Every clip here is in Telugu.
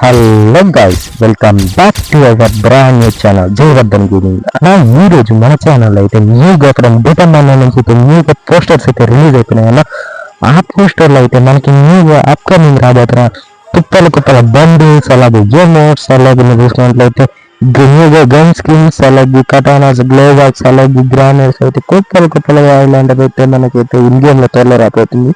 Hello guys, welcome back to our brand new channel Jayavardhan gaming. ఈ రోజు మన ఛానల్ అయితే న్యూగా ఫ్రమ్ డేటా నుంచి అయితే న్యూగా పోస్టర్స్ అయితే రిలీజ్ అయిపోయినాయన్న. ఆ పోస్టర్లో అయితే మనకి న్యూగా అప్కమింగ్ రాబోతున్న కుప్పల బండిల్స్, అలాగే ఎమోట్స్, అలాగే మీరు చూసినట్లయితే న్యూగా గన్ స్కిన్స్, అలాగే కటానాస్, గ్లోవాక్స్, అలాగే గ్రానర్స్ అయితే కుప్పలుగా ఇలాంటివి అయితే మనకైతే ఇండియన్ లో త్వరలో రాబోతుంది.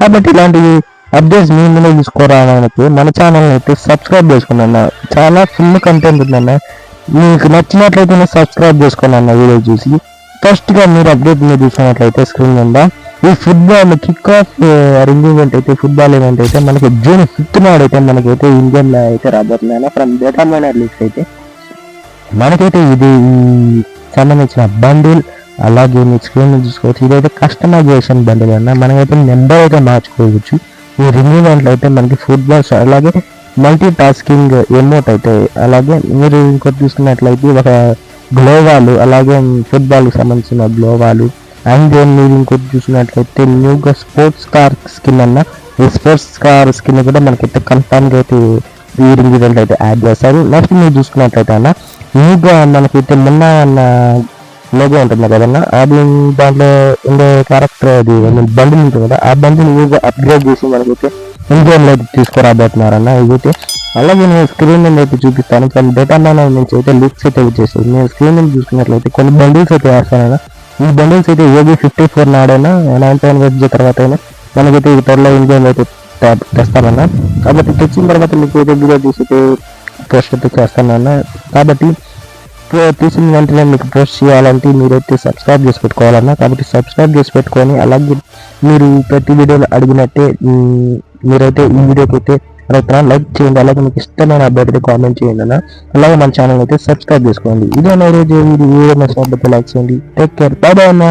కాబట్టి ఇలాంటివి అప్డేట్స్ మీ ముందు తీసుకోవడానికి మన ఛానల్ని అయితే సబ్స్క్రైబ్ చేసుకున్నా. చాలా ఫుల్ కంటెంట్ ఉందన్న. మీకు నచ్చినట్లయితే సబ్స్క్రైబ్ చేసుకోండి అన్న. వీడియో చూసి ఫస్ట్గా మీరు అప్డేట్ మీద చూసినట్లయితే స్క్రీన్ మీద ఈ football kick of ring event అయితే ఫుట్బాల్ ఈవెంట్ అయితే మనకి జూన్ 5th నాడు అయితే మనకైతే ఇండియన్లో అయితే రాబోతున్నాయి. ఫ్రమ్ డేటా మైనర్ లీగ్స్ అయితే మనకైతే ఇది సంబంధించిన బండిల్, అలాగే మీకు స్క్రీన్ మీద చూసుకోవచ్చు. ఇదైతే కస్టమైజేషన్ బండిల్ అన్న. మనమైతే నెంబర్ అయితే మార్చుకోవచ్చు. ఈ రింగ్ ఈవెంట్లో అయితే మనకి ఫుట్బాల్స్, అలాగే మల్టీ టాస్కింగ్ ఎమోట్ అయితే, అలాగే మీరు ఇంకోటి చూసుకున్నట్లయితే ఒక గ్లోవాలు, అలాగే ఫుట్బాల్కి సంబంధించిన గ్లోవాలు, అండ్ దెన్ మీరు ఇంకోటి చూసినట్లయితే న్యూగా స్పోర్ట్స్ కార్ స్కిన్ అన్న. ఈ స్పోర్ట్స్ కార్ స్కిన్ కూడా మనకైతే కన్ఫర్మ్గా అయితే ఈ రింగ్ ఈవెంట్ అయితే యాడ్ చేస్తారు. నెక్స్ట్ మీరు చూసుకున్నట్లయితే అన్న న్యూగా మనకైతే మొన్న లోగో ఉంటుంది కదన్నా, అది దాంట్లో ఉండే క్యారెక్టర్ అది బండిల్ ఉంటుంది కదా, ఆ బండిని న్యూగా అప్గ్రేడ్ చేసి మనకైతే ఇండియన్లో అయితే తీసుకురాబోతున్నారన్న. ఇదైతే అలాగే నేను స్క్రీన్ మీద అయితే చూపిస్తాను. కానీ డేటా మైనర్ నుంచి అయితే లిక్స్ అయితే వచ్చేస్తుంది. నేను స్క్రీన్ మీద చూసుకున్నట్లయితే కొన్ని బండిల్స్ అయితే వేస్తానన్నా. ఈ బండిల్స్ అయితే ఏబీ 54 నాడైనా 9 వచ్చే తర్వాత అయినా మనకైతే ఈ త్వరలో ఇండియన్లో అయితే తెస్తానన్నా. కాబట్టి తెచ్చిన తర్వాత మీకు అయితే వీడియో చూసి పోస్ట్ అయితే చేస్తానన్నా. కాబట్టి తీసిన వెంటనే మీకు పోస్ట్ చేయాలంటే మీరైతే సబ్స్క్రైబ్ చేసి పెట్టుకోవాలన్నా. కాబట్టి సబ్స్క్రైబ్ చేసి పెట్టుకొని, అలాగే మీరు ప్రతి వీడియోలో అడిగినట్టే మీరైతే ఈ వీడియోకి అయితే లైక్ చేయండి. అలాగే మీకు ఇష్టమైన అప్డేట్ అయితే కామెంట్ చేయండి అన్న. అలాగే మన ఛానల్ అయితే సబ్స్క్రైబ్ చేసుకోండి. ఇదే రోజు వీడియో నచ్చినట్లయితే లైక్ చేయండి. టేక్ కేర్, బై బై అన్న.